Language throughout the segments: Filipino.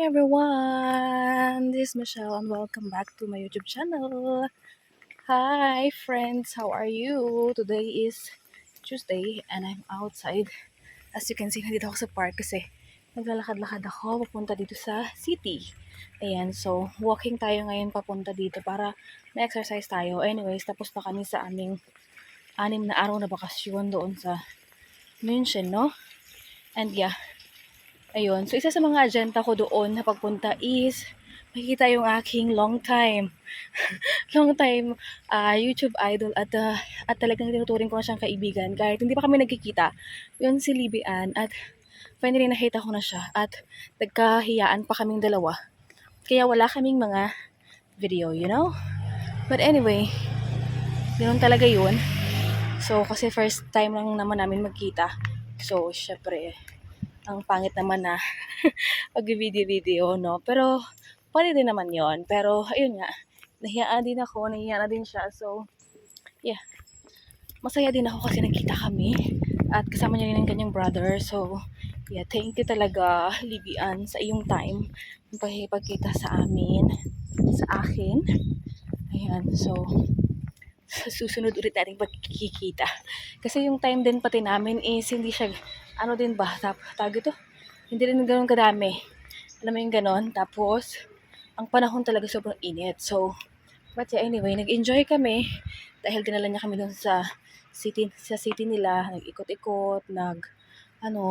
everyone, this is Michelle and welcome back to my YouTube channel. Hi friends, how are you? Today is Tuesday and I'm outside. As you can see, nandito ako sa park kasi naglalakad-lakad ako papunta dito sa city. Ayan, so walking tayo ngayon papunta dito para ma-exercise tayo. Anyways, tapos na kami sa aming 6 na araw na bakasyon doon sa München, no? And yeah, ayun. So, isa sa mga agenda ko doon na pagpunta is makikita yung aking long time YouTube idol at talagang tinuturing ko na siyang kaibigan kahit hindi pa kami nagkikita. Yun si Libby at finally nakita ko na siya at nagkahiyaan pa kaming dalawa. Kaya wala kaming mga video, you know? But anyway, ganoon talaga yun. So, kasi first time lang naman namin magkita. So, syempre, ang pangit naman na pag-video-video, no? Pero, pwede din naman yon. Pero, ayun nga, nahiyaan din ako, nahiya na din siya. So, yeah, masaya din ako kasi nagkita kami. At kasama niya rin ang kanyang brother. So, yeah, thank you talaga, Libby sa iyong time. Yung pagkikita sa akin. Ayan, so, sa susunod ulit nating pagkikita. Kasi yung time din pati namin is hindi siya, ano din ba, tawag ito? Hindi rin ganoon kadami. Alam mo yung ganon. Tapos, ang panahon talaga sobrang init. So, but yeah, anyway, nag-enjoy kami dahil dinala niya kami doon sa city nila. Nag-ikot-ikot,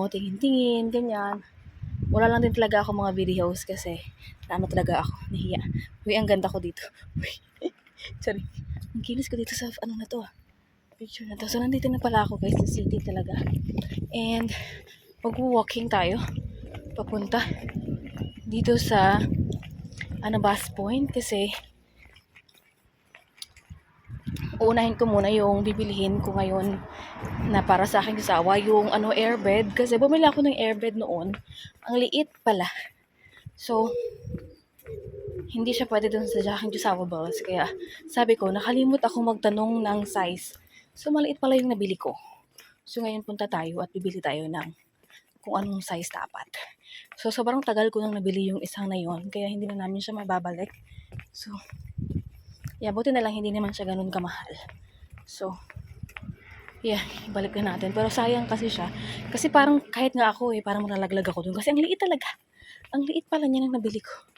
tingin-tingin, ganyan. Wala lang din talaga ako mga videos kasi talaga ako, nahiya. Uy, ang ganda ko dito. Uy, sorry. Ang kinis ko dito sa na to, picture na to. So, nandito na pala ako guys sa city talaga. And, mag-walking tayo papunta dito sa bus point kasi uunahin ko muna yung bibilihin ko ngayon na para sa aking asawa, yung airbed. Kasi bumili ako ng airbed noon. Ang liit pala. So, hindi siya pwede dun sa aking asawa balls. Kaya sabi ko, nakalimot ako magtanong ng size. So, maliit pala yung nabili ko. So, ngayon punta tayo at bibili tayo ng kung anong size dapat. So, sobrang tagal ko nang nabili yung isang na yon. Kaya hindi na namin siya mababalik. So, yeah, buti na lang hindi naman siya ganun kamahal. So, yeah, ibalik na natin. Pero sayang kasi siya. Kasi parang kahit nga ako parang malalaglag ako dun. Kasi ang liit talaga. Ang liit pala niya nang nabili ko.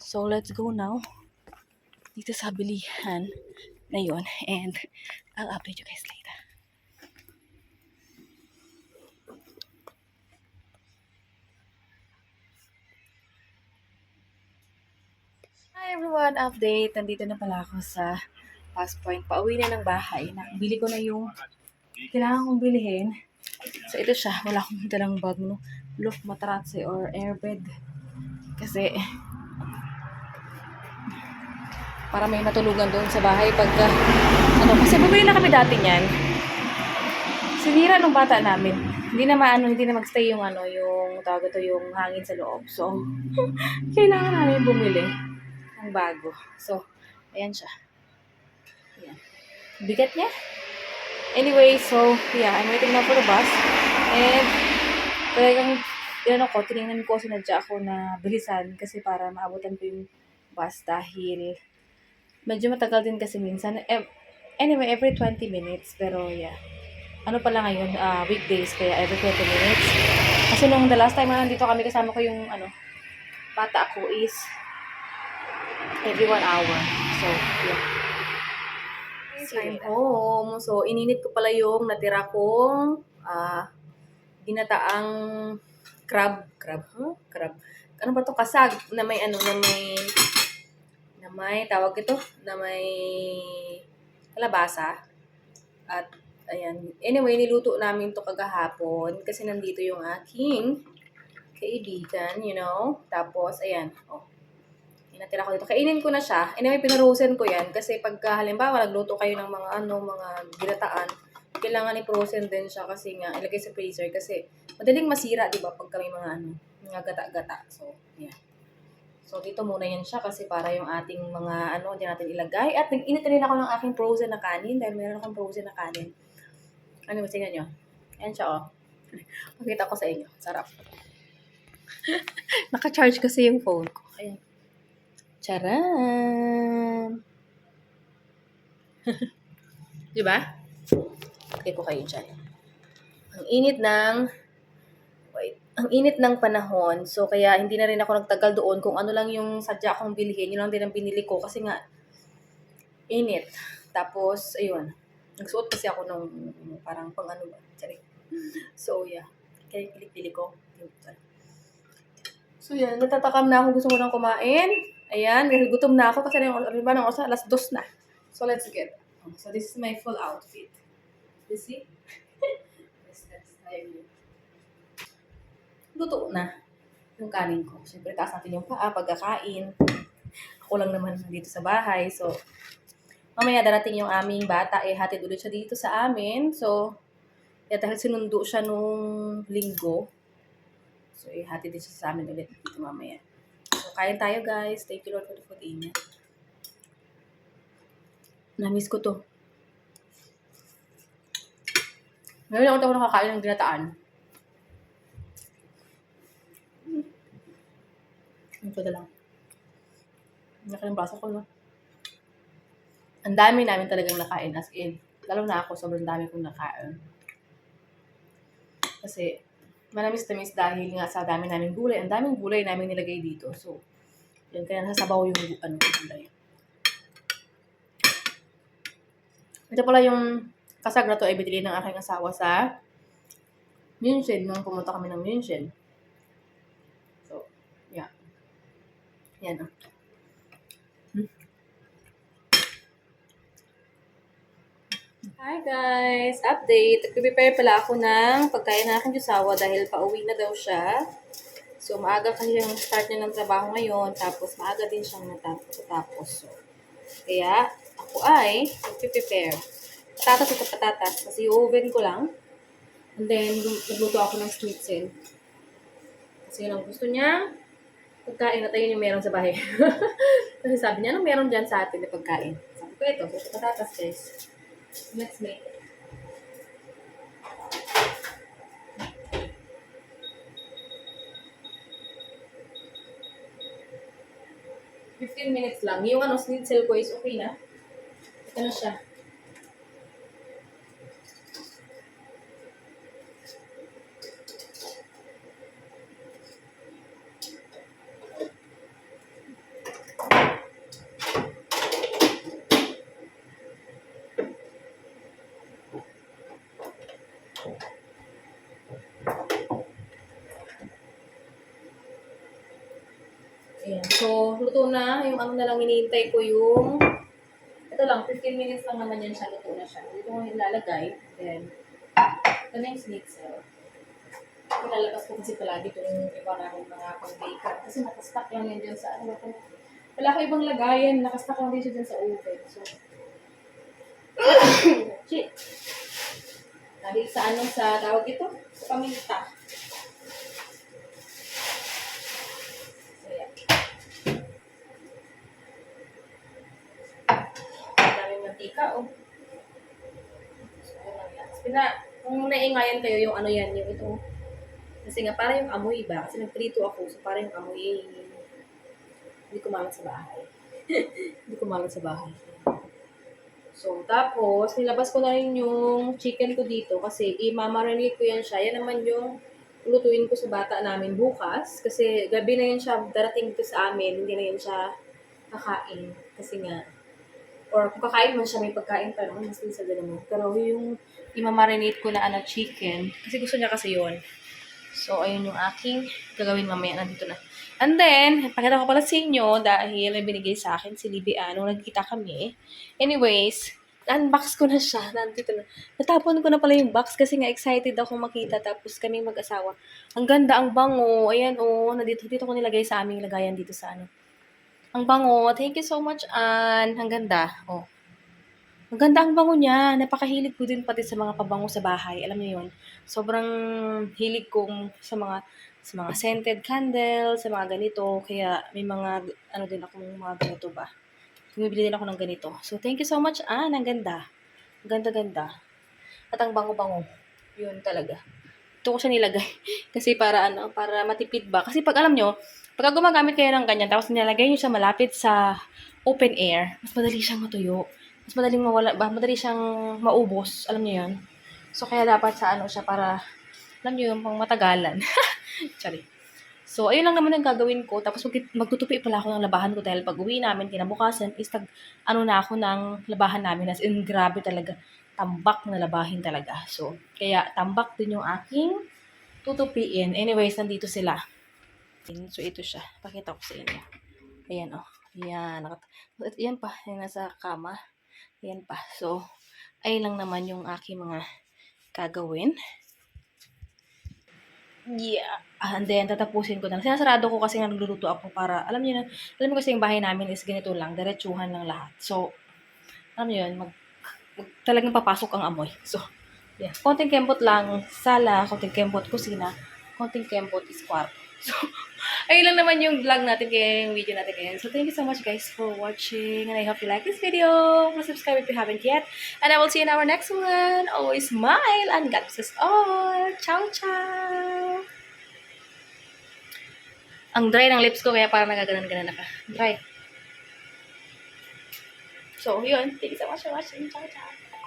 So, let's go now. Dito sa bilihan na yon. And I'll update you guys later. Hi everyone, update. Nandito na pala ako sa pass point. Pauwi na ng bahay. Bili ko na yung kailangan kong bilihin. So ito siya. Wala akong dalang bag, no? Loft matratse or airbed. Kasi para may matulugan doon sa bahay pagka kasi bumili na kami dati niyan. Sinira nung bata namin. Hindi na magstay yung yung tawag ito, yung hangin sa loob. So kailangan namin bumili ng bago. So ayan siya. Ayan. Bigat niya. Anyway, so yeah, I'm waiting now for the bus. And talagang tinignan ko, sinadya ako na bilisan kasi para maabutan ko yung bus dahil medyo matagal din kasi minsan. Anyway, every 20 minutes. Pero yeah. Pala ngayon, weekdays, kaya every 20 minutes. Kasi nung the last time na nandito kami, kasama ko yung bata ko is every 1 hour. So, yeah. I'm home. So, ininit ko pala yung natira kong ginataang crab. Ano ba to? Kasag na may tawag ito, na may kalabasa. At, ayan. Anyway, niluto namin to kagahapon kasi nandito yung aking kaibigan, you know. Tapos, ayan. Natira ko dito. Kainin ko na siya. Anyway, pinarosen ko yan kasi pagka halimbawa nagluto kayo ng mga mga ginataan, kailangan i-frozen din siya kasi nga ilagay sa freezer kasi madaling masira, 'di ba, pagka may mga mga gata-gata. So, yeah. So, dito muna yan siya kasi para yung ating mga diyan natin ilagay. At nag-init rin ako ng aking frozen na kanin dahil meron akong frozen na kanin. Tingnan nyo. Ayan siya, oh. Pakita ko sa inyo. Sarap. Naka-charge kasi yung phone ko. Ayan. Charan! Diba? Lagay ko kayo dyan. Ang init ng, ang init ng panahon. So, kaya hindi na rin ako nagtagal doon kung ano lang yung sadya akong bilhin. Yun lang din ang binili ko kasi nga, init. Tapos, ayun. Nagsuot kasi ako nung parang pang ano ba. Sorry. So, yeah. Kaya pili-pili ko. So, yan. Natatakam na ako. Gusto ko nang kumain. Ayan. Gutom na ako kasi riba ng oras, alas 2 na. So, let's get. So, this is my full outfit. You see? Yes, that's time. Luto na yung kanin ko. Siyempre, taas natin yung pagkakain. Ako lang naman dito sa bahay. So, mamaya darating yung aming bata. Hatid ulit siya dito sa amin. So, dahil sinundo siya nung linggo. So, hatid din siya sa amin ulit dito mamaya. So, kain tayo guys. Thank you Lord for the food. Amen. Na-miss ko to. Ngayon ako nakakain ng ginataan. Ito na lang. Nakalimbasa ko na. Ang dami namin talagang nakain as in. Lalo na ako, sobrang dami kong nakain. Kasi, manamis-tamis dahil nga sa dami namin gulay. Ang daming gulay namin nilagay dito. So, yun, kaya nasasabaw yung gulay. Ito pala yung kasag na to ay binili ng aking asawa sa München nung pumunta kami ng München. So, yeah. Yan. Hi guys! Update! Nag-prepare pala ako ng pagkain ng aking asawa dahil pauwi na daw siya. So, maaga kasi yung start niya ng trabaho ngayon. Tapos, maaga din siyang natapos. So, kaya, ako ay nag-prepare. Patatas ito patatas. Kasi oven ko lang. And then, nagluto ako ng schnitzel. Kasi yun ang gusto niya. Pagkain at ayun yung meron sa bahay. Kasi sabi niya, anong meron dyan sa atin na pagkain? Sabi ko, ito patatas guys. Let's make it. $15 minutes lang. Yung schnitzel ko is okay na. Ito na siya. Ayan. So, luto na. Yung ano na lang hinihintay ko yung ito lang, 15 minutes lang naman yan siya. Luto na siya. Dito ko ilalagay. Then, ito na yung schnitzel. Ilalabas ko kasi palagi itong iba namin mga pang-baker. Kasi nakastock lang yan dyan sa ano. Wala ko ibang lagayan. Nakastock lang din siya dyan sa oven. So, shit. Dahil sa anong sa tawag ito? Sa paminta. So, yeah. Daming mantika, oh. So, yun lang yan. Kung naingayan kayo yung ano yan, yung ito. Kasi nga, para yung amoy ba? Kasi nagprito ako, so para yung amoy, hindi kumalat sa bahay. Hindi kumalat sa bahay. So, tapos, nilabas ko na rin yung chicken ko dito kasi i-marinate ko yan siya. Yan naman yung lutuin ko sa bata namin bukas. Kasi gabi na yan siya darating dito sa amin. Hindi na yan siya kakain. Kasi nga, or kung kakain man siya, may pagkain pa naman. Mas minsan din naman. Pero yung i-marinate ko na chicken, kasi gusto niya kasi yun. So, ayun yung aking gagawin mamaya. Nandito na. And then, pakita ko pala sa inyo dahil may binigay sa akin si Libby nung nagkita kami. Anyways, unbox ko na siya. Nandito na. Natapon ko na pala yung box kasi nga excited ako makita. Tapos kami mag-asawa. Ang ganda, ang bango. Ayan, oh. Dito ko nilagay sa aming lagayan dito sa ano. Ang bango. Thank you so much, Ann. Ang ganda. Oh. Ang ganda ang bango niya. Napakahilig ko din pati sa mga pabango sa bahay. Alam niyo yun. Sobrang hilig kong sa mga scented candle, sa mga ganito. Kaya may mga, ano din ako, mga ganito ba. Bumibili din ako ng ganito. So, thank you so much, Ann. Ang ganda. Ang ganda-ganda. At ang bango-bango. Yun talaga. Ito ko siya nilagay. Kasi para ano, para matipid ba. Kasi pag alam nyo, pag gumagamit kayo ng ganyan, tapos nilagay nyo siya malapit sa open air, mas madali siyang matuyo. Mas madaling mawala, madali siyang maubos. Alam nyo yun? So, kaya dapat sa ano siya para, alam nyo yung pang matagalan. Sorry. So, ayun lang naman ang gagawin ko. Tapos magtutupi pala ako ng labahan ko dahil pag uwi namin, kinabukasan, is ano na ako ng labahan namin. As in, grabe talaga. Tambak na labahin talaga. So, kaya tambak din yung aking tutupiin. Anyways, nandito sila. So, ito siya. Pakita ko sa inyo. Ayan, oh. Ayan. Ayan pa. Ayan, nasa kama. Ayan pa. So, ayun lang naman yung aking mga gagawin. Yeah. And then, tatapusin ko na. Sinasarado ko kasi nagluluto ako para, alam niyo na, alam mo kasi yung bahay namin is ganito lang, diretsuhan lang lahat. So, alam niyo yun, talagang papasok ang amoy. So, yeah. Konting kembot lang, sala, konting kembot kusina, konting kembot is kwarto. So, ayun lang naman yung vlog natin kaya yung video natin ngayon. So, thank you so much guys for watching. And I hope you like this video. Subscribe if you haven't yet. And I will see you in our next one. Always smile and God bless us all. Ciao, ciao! Ang dry ng lips ko kaya parang nagaganan-ganan na ka. Dry. So, yun. Thank you so much for watching. Ciao, ciao!